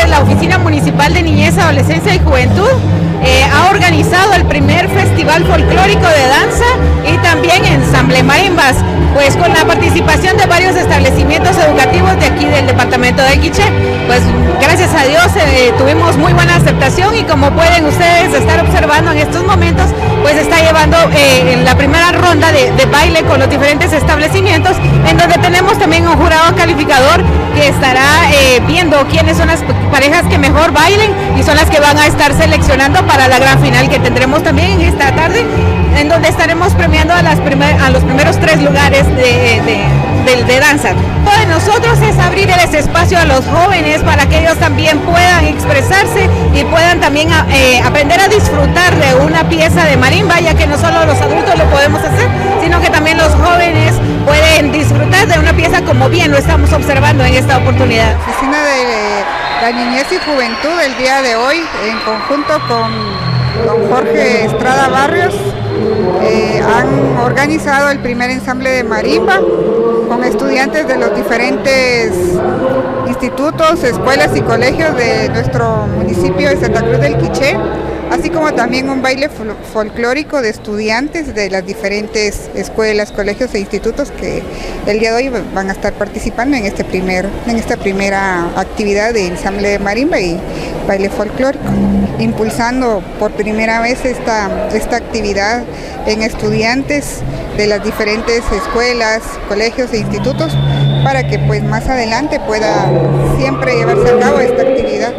ustedes, la Oficina Municipal de Niñez, Adolescencia y Juventud ha organizado el primer festival folclórico de danza y también ensamble marimbas, pues con la participación de varios establecimientos educativos de aquí del departamento de Quiché. Pues gracias a Dios tuvimos muy buena aceptación y como pueden ustedes estar observando en estos momentos, pues está llevando en la primera ronda de baile con los diferentes establecimientos, en donde tenemos también un jurado calificador que estará viendo quiénes son las parejas que mejor bailen y son las que van a estar seleccionando para la gran final que tendremos también en esta tarde, en donde estaremos premiando a los primeros 3 lugares de danza. Lo de nosotros es abrir ese espacio a los jóvenes para que ellos también puedan expresarse y puedan también aprender a disfrutar de una pieza de marimba, ya que no solo los adultos lo podemos hacer, sino que también los jóvenes pueden disfrutar de una pieza como bien lo estamos observando en esta oportunidad. La Oficina de la Niñez y Juventud el día de hoy, en conjunto con don Jorge Estrada Barrios, han organizado el primer ensamble de marimba con estudiantes de los diferentes institutos, escuelas y colegios de nuestro municipio de Santa Cruz del Quiché, así como también un baile folclórico de estudiantes de las diferentes escuelas, colegios e institutos que el día de hoy van a estar participando en esta primera actividad de ensamble de marimba y baile folclórico, impulsando por primera vez esta actividad en estudiantes de las diferentes escuelas, colegios e institutos para que pues más adelante pueda siempre llevarse a cabo esta actividad.